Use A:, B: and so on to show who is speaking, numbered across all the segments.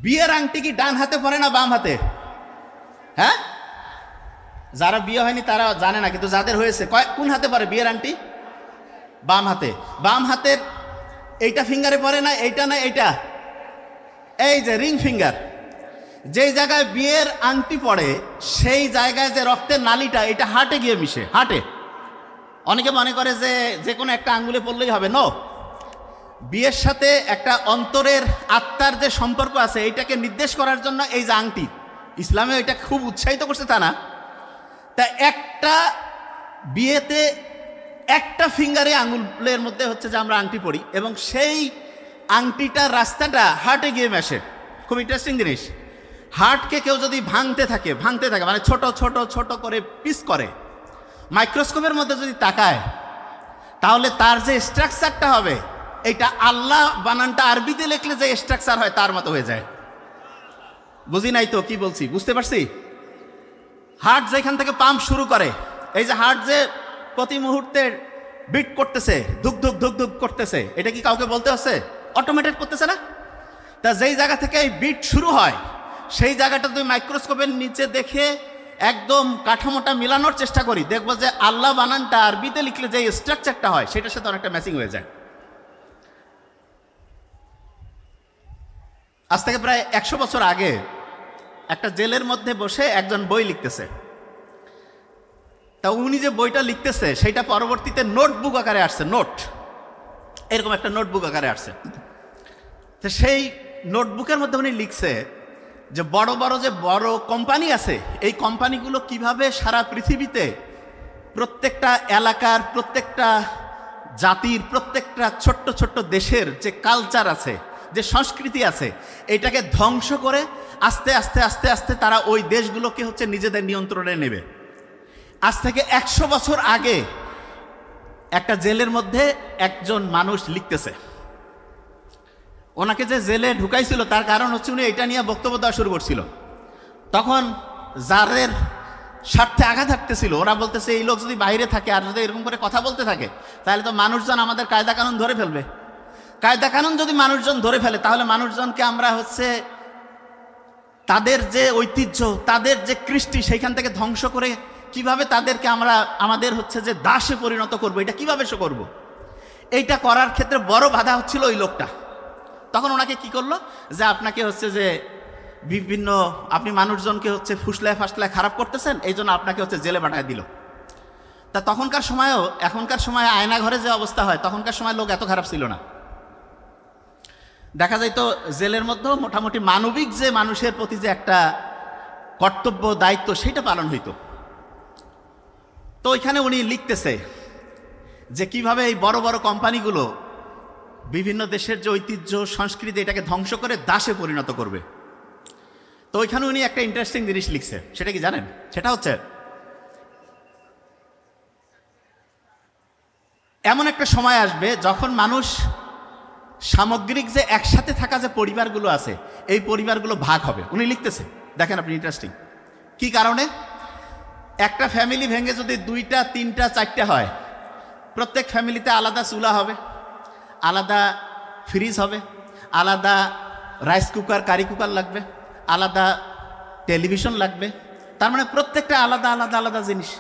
A: বিয়ের আংটি কি ডান হাতে পরে না বাম হাতে? হ্যাঁ, যারা বিয়ে হয়নি তারা জানে না, কিন্তু যাদের হয়েছে কোন হাতে পরে বিয়ের আংটি? বাম হাতে। বাম হাতের এইটা ফিঙ্গারে পরে না, এইটা না এইটা, এই যে রিং ফিঙ্গার, যেই জায়গায় বিয়ের আংটি পড়ে সেই জায়গায় যে রক্তের নালিটা, এটা হার্টে গিয়ে মিশে। হার্টে অনেকে মনে করে যে যে কোনো একটা আঙ্গুলে পড়লেই হবে। নো, বিয়ের সাথে একটা অন্তরের আত্মার যে সম্পর্ক আছে এইটাকে নির্দেশ করার জন্য এই যে আংটি, ইসলামে এটা খুব উৎসাহিত করছে তা না। তা একটা বিয়েতে একটা ফিঙ্গারে আঙুলের মধ্যে হচ্ছে যে আমরা আংটি পরি, এবং সেই আংটিটার রাস্তাটা হার্টে গিয়ে মেশে। খুব ইন্টারেস্টিং জিনিস। হার্টকে কেউ যদি ভাঙতে থাকে মানে ছোট ছোট ছোট করে পিস করে, মাইক্রোস্কোপের মধ্যে যদি তাকায়, তাহলে তার যে স্ট্রাকচারটা হবে, এইটা আল্লাহ বানানটা আরবিতে লিখলে যে স্ট্রাকচার হয় তার মতো হয়ে যায়। বুঝি নাই তো কি বলছি? বুঝতে পারছি? হার্ট যেখান থেকে পাম্প শুরু করে, এই যে হার্ট যে প্রতি মুহূর্তে বিট করতেছে, ধুক ধুক ধুক ধুক করতেছে, এটা কি কাউকে বলতে হচ্ছে? অটোমেটেড করতেছে না? তা যেই জায়গা থেকে এই বিট শুরু হয়, সেই জায়গাটা তুমি মাইক্রোস্কোপের নিচে দেখে একদম কাঠামোটা মিলানোর চেষ্টা করি, দেখবো যে আল্লাহ বানানটা আরবিতে লিখলে যে স্ট্রাকচারটা হয় সেটার সাথে অনেকটা ম্যাচিং হয়ে যায়। আজ থেকে প্রায় 100 বছর আগে একটা জেলের মধ্যে বসে একজন বই লিখতেছে। তা উনি যে বইটা লিখতেছে সেটা পরবর্তীতে নোটবুক আকারে আসছে। নোট, এরকম একটা নোটবুক আকারে আসছে। তো সেই নোটবুকের মধ্যে উনি লিখছে যে বড় বড় কোম্পানি আছে, এই কোম্পানিগুলো কিভাবে সারা পৃথিবীতে প্রত্যেকটা এলাকার, প্রত্যেকটা জাতির, প্রত্যেকটা ছোট্ট ছোট্ট দেশের যে কালচার আছে, যে সংস্কৃতি আছে, এটাকে ধ্বংস করে আস্তে আস্তে আস্তে আস্তে তারা ওই দেশগুলোকে হচ্ছে নিজেদের নিয়ন্ত্রণে নেবে। আজ থেকে 100 বছর আগে একটা জেলের মধ্যে একজন মানুষ লিখতেছে। ওনাকে যে জেলে ঢুকাইছিল তার কারণ হচ্ছে উনি এটা নিয়ে বক্তব্য দেওয়া শুরু করছিল। তখন যাদের স্বার্থে আঘাত থাকতেছিল, ওরা বলতেছে এই লোক যদি বাইরে থাকে আর যদি এরকম করে কথা বলতে থাকে, তাহলে তো মানুষজন আমাদের কায়দা কানুন ধরে ফেলবে। কায়দা কানুন যদি মানুষজন ধরে ফেলে, তাহলে মানুষজনকে আমরা হচ্ছে তাদের যে ঐতিহ্য, তাদের যে কৃষ্টি, সেইখান থেকে ধ্বংস করে কিভাবে তাদেরকে আমরা আমাদের হচ্ছে যে দাসে পরিণত করব, এটা কিভাবে করব, এইটা করার ক্ষেত্রে বড় বাধা হচ্ছিল ওই লোকটা। তখন ওনাকে কি করলো, যে আপনাকে হচ্ছে যে বিভিন্ন আপনি মানুষজনকে হচ্ছে ফুসলায় ফাসলায় খারাপ করতেছেন, এই জন্য আপনাকে হচ্ছে জেলে পাঠায় দিল। তা তখনকার সময়েও এখনকার সময়ে আয়না ঘরে যে অবস্থা হয়, তখনকার সময় লোক এত খারাপ ছিল না। দেখা যায় তো জেলের মধ্যেও মোটামুটি মানবিক যে মানুষের প্রতি যে একটা কর্তব্য দায়িত্ব, সেটা পালন হইতো। তো ওইখানে উনি লিখতেছে যে কিভাবে এই বড় বড় কোম্পানিগুলো বিভিন্ন দেশের যে ঐতিহ্য সংস্কৃতি, এটাকে ধ্বংস করে দাসে পরিণত করবে। তো ওইখানে উনি একটা ইন্টারেস্টিং জিনিস লিখছে। সেটা কি জানেন? সেটা হচ্ছে এমন একটা সময় আসবে যখন মানুষ সামগ্রিক যে একসাথে থাকা যে পরিবারগুলো আছে, এই পরিবারগুলো ভাগ হবে। উনি লিখতেছে, দেখেন আপনি ইন্টারেস্টিং কি কারণে। একটা ফ্যামিলি ভেঙে যদি 2টা 3টা 4টা হয়, প্রত্যেক ফ্যামিলিতে আলাদা চুলা হবে, আলাদা ফ্রিজ হবে, আলাদা রাইস কুকার কারি কুকার লাগবে, আলাদা টেলিভিশন লাগবে। তার মানে প্রত্যেকটা আলাদা আলাদা আলাদা জিনিস।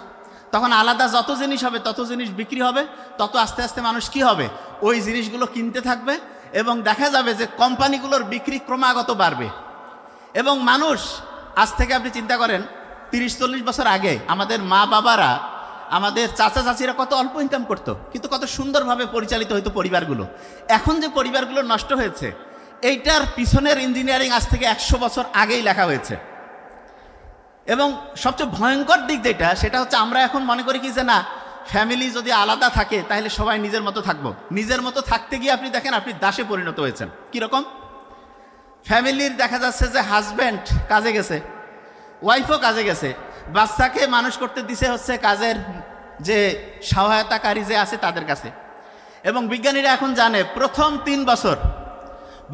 A: তখন আলাদা যত জিনিস হবে তত জিনিস বিক্রি হবে, তত আস্তে আস্তে মানুষ কি হবে, ওই জিনিসগুলো কিনতে থাকবে, এবং দেখা যাবে যে কোম্পানিগুলোর বিক্রি ক্রমাগত বাড়বে। এবং মানুষ আজ থেকে আপনি চিন্তা করেন 30-40 বছর আগে আমাদের মা বাবারা, আমাদের চাচা চাচিরা কত অল্প ইনকাম করতো, কিন্তু কত সুন্দরভাবে পরিচালিত হইতো পরিবারগুলো। এখন যে পরিবারগুলো নষ্ট হয়েছে, এইটার পিছনের ইঞ্জিনিয়ারিং আজ থেকে 100 বছর আগেই লেখা হয়েছে। এবং সবচেয়ে ভয়ঙ্কর দিক যেটা, সেটা হচ্ছে আমরা এখন মনে করি কি যে না, ফ্যামিলি যদি আলাদা থাকে তাহলে সবাই নিজের মতো থাকবো। নিজের মতো থাকতে গিয়ে আপনি দেখেন আপনি দাসে পরিণত হয়েছেন। কীরকম? ফ্যামিলির দেখা যাচ্ছে যে হাজব্যান্ড কাজে গেছে, ওয়াইফও কাজে গেছে, বাচ্চাকে মানুষ করতে দিছে হচ্ছে কাজের যে সহায়তাকারী যে আছে তাদের কাছে। এবং বিজ্ঞানীরা এখন জানে প্রথম 3 বছর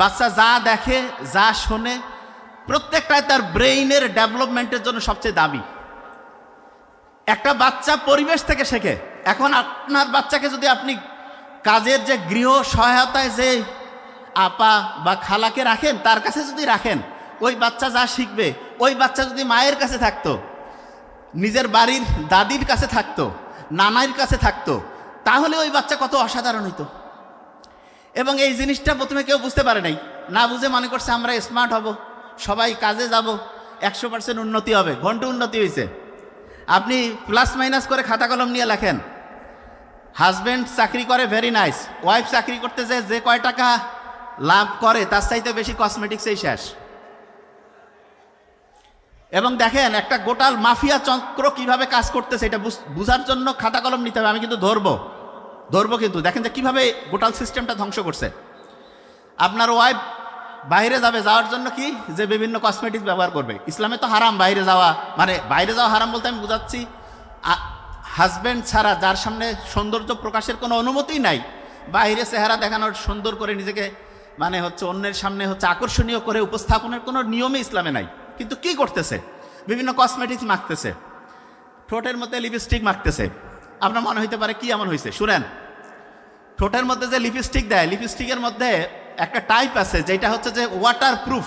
A: বাচ্চা যা দেখে, যা শোনে, প্রত্যেকটাই তার ব্রেইনের ডেভেলপমেন্টের জন্য সবচেয়ে দামি। একটা বাচ্চা পরিবেশ থেকে শেখে। এখন আপনার বাচ্চাকে যদি আপনি কাজের যে গৃহ সহায়তায় যে আপা বা খালাকে রাখেন, তার কাছে যদি রাখেন, ওই বাচ্চা যা শিখবে, ওই বাচ্চা যদি মায়ের কাছে থাকতো, নিজের বাড়ির দাদির কাছে থাকতো, নানার কাছে থাকতো, তাহলে ওই বাচ্চা কত অসাধারণ হইতো। এবং এই জিনিসটা প্রথমে কেউ বুঝতে পারে নাই, না বুঝে মনে করছে আমরা স্মার্ট হব, সবাই কাজে যাব, 100% উন্নতি হবে। ঘন্টা উন্নতি হয়েছে। আপনি প্লাস মাইনাস করে খাতা কলম নিয়ে লেখেন। হাজব্যান্ড চাকরি করে, ভেরি নাইস। ওয়াইফ চাকরি করতে যে কয় টাকা লাভ করে তার চাইতে বেশি কসমেটিক্সেই শেষ। এবং দেখেন একটা গোটাল মাফিয়া চক্র কিভাবে কাজ করতেছে, এটা বুঝার জন্য খাতা কলম নিতে হবে। আমি কিন্তু ধরবো কিন্তু দেখেন যে কিভাবে গোটাল সিস্টেমটা ধ্বংস করছে। আপনার ওয়াইফ বাইরে যাওয়ার জন্য কি যে বিভিন্ন কসমেটিক্স ব্যবহার করবে। ইসলামে তো হারাম বাইরে যাওয়া, মানে বাইরে যাওয়া হারাম বলতে আমি বুঝাচ্ছি হাজব্যান্ড ছাড়া যার সামনে সৌন্দর্য প্রকাশের কোনো অনুমতিই নাই, বাইরে চেহারা দেখানোর, সুন্দর করে নিজেকে মানে হচ্ছে অন্যের সামনে হচ্ছে আকর্ষণীয় করে উপস্থাপনের কোনো নিয়মই ইসলামে নাই। কিন্তু কি করতেছে, বিভিন্ন কসমেটিক্স মাখতেছে, ঠোঁটের মধ্যে লিপস্টিক মাখতেছে। আপনার মনে হইতে পারে কি এমন হয়েছে, শুনেন। ঠোঁটের মধ্যে যে লিপস্টিক দেয়, লিপস্টিকের মধ্যে একটা টাইপ আছে যেটা হচ্ছে যে ওয়াটার প্রুফ,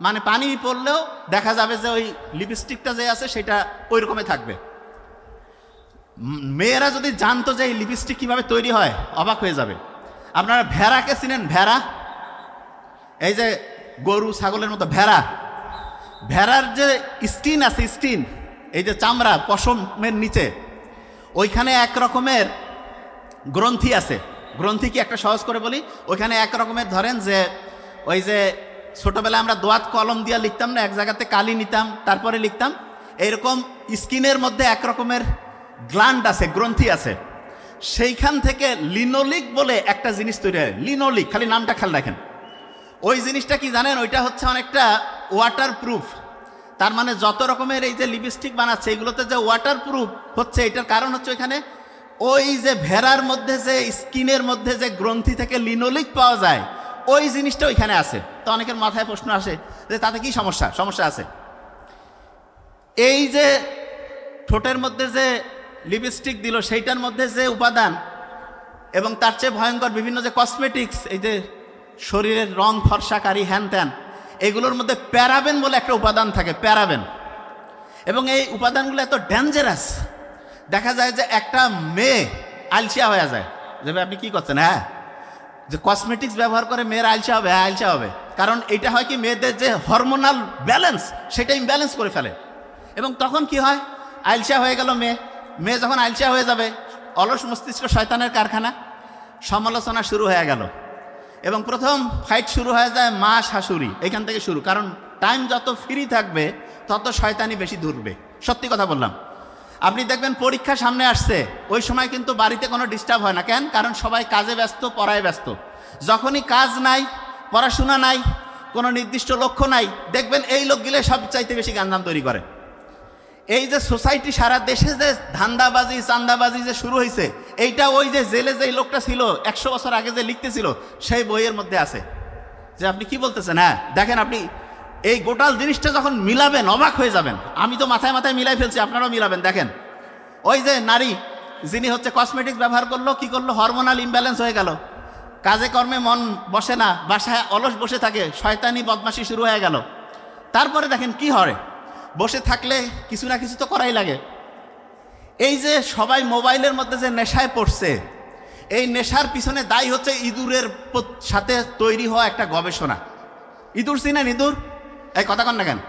A: মানে পানি পড়লেও দেখা যাবে যে ওই লিপস্টিকটা যে আছে সেটা ওই রকমই থাকবে। মেয়েরা যদি জানতো যে এই লিপস্টিক কীভাবে তৈরি হয় অবাক হয়ে যাবে। আপনারা ভেড়াকে চিনেন? ভেড়া, এই যে গরু ছাগলের মতো ভেড়ার যে স্কিন আছে, স্কিন, এই যে চামড়া পশমের নিচে, ওইখানে এক রকমের গ্রন্থি আছে। গ্রন্থি কি একটা সহজ করে বলি, ওইখানে এক রকমের ধরেন যে ওই যে ছোটোবেলায় আমরা দোয়াত কলম দিয়ে লিখতাম না, এক জায়গাতে কালি নিতাম তারপরে লিখতাম, এইরকম স্কিনের মধ্যে এক রকমের গ্ল্যান্ড আছে, গ্রন্থি আছে। সেইখান থেকে লিনোলিক বলে একটা জিনিস তৈরি হয়। লিনোলিক, খালি নামটা খেয়াল রাখেন। ওই জিনিসটা কি জানেন, ওইটা হচ্ছে অনেকটা ওয়াটার প্রুফ। তার মানে যত রকমের এই যে লিপস্টিক বানাচ্ছে এগুলোতে যে ওয়াটার প্রুফ হচ্ছে, এটার কারণ হচ্ছে ওইখানে ওই যে ভেড়ার মধ্যে যে স্কিনের মধ্যে যে গ্রন্থি থেকে লিনোলিক পাওয়া যায়, ওই জিনিসটা ওইখানে আছে। তো অনেকের মাথায় প্রশ্ন আসে যে তাতে কি সমস্যা আছে। এই যে ঠোঁটের মধ্যে যে লিপস্টিক দিল সেইটার মধ্যে যে উপাদান, এবং তার চেয়ে ভয়ঙ্কর বিভিন্ন যে কসমেটিক্স, এই যে শরীরের রং ফর্সাকারী হ্যান ত্যান, এগুলোর মধ্যে প্যারাবেন বলে একটা উপাদান থাকে, প্যারাবেন। এবং এই উপাদানগুলো এত ডেঞ্জারাস, দেখা যায় যে একটা মেয়ে আলসিয়া হয়ে যায়। যে আপনি কি করছেন, হ্যাঁ যে কসমেটিক্স ব্যবহার করে মেয়ের আলসিয়া হবে, হ্যাঁ আলসিয়া হবে। কারণ এটা হয় কি, মেয়েদের যে হরমোনাল ব্যালেন্স সেটা ইমব্যালেন্স করে ফেলে। এবং তখন কি হয়, আলসিয়া হয়ে গেল মেয়ে যখন আলসিয়া হয়ে যাবে, অলস মস্তিষ্ক শয়তানের কারখানা, সমালোচনা শুরু হয়ে গেল। এবং প্রথম ফাইট শুরু হয়ে যায় মা শাশুড়ি, এখান থেকে শুরু। কারণ টাইম যত ফ্রি থাকবে তত শয়তানি বেশি দূরবে। সত্যি কথা বললাম। আপনি দেখবেন পরীক্ষা সামনে আসছে, ওই সময় কিন্তু বাড়িতে কোনো ডিস্টার্ব হয় না। কেন? কারণ সবাই কাজে ব্যস্ত, পড়ায় ব্যস্ত। যখনই কাজ নাই, পড়াশোনা নাই, কোনো নির্দিষ্ট লক্ষ্য নাই, দেখবেন এই লোকগুলো সবচাইতে বেশি গাঞ্জাম তৈরি করে। এই যে সোসাইটি সারা দেশে যে ধান্দাবাজি চান্দাবাজি যে শুরু হয়েছে, এইটা ওই যে জেলে যে লোকটা ছিল 100 বছর আগে যে লিখতেছিল সেই বইয়ের মধ্যে আছে। যে আপনি কি বলতেছেন? হ্যাঁ দেখেন, আপনি এই গোটাল জিনিসটা যখন মিলাবেন অবাক হয়ে যাবেন। আমি তো মাথায় মিলাই ফেলছি, আপনারাও মিলাবেন। দেখেন ওই যে নারী যিনি হচ্ছে কসমেটিক্স ব্যবহার করলো, কি করলো, হরমোনাল ইমব্যালেন্স হয়ে গেল, কাজে কর্মে মন বসে না, বাসায় অলস বসে থাকে, শয়তানি বদমাশি শুরু হয়ে গেল। তারপরে দেখেন কি হয়, বসে থাকলে কিছু না কিছু তো করাই লাগে। এই যে সবাই মোবাইলের মধ্যে যে নেশায় পড়ছে, এই নেশার পিছনে দায়ী হচ্ছে ইঁদুরের সাথে তৈরি হওয়া একটা গবেষণা। ইঁদুর চিনেন? ইঁদুর, এই কথা কন না কেন?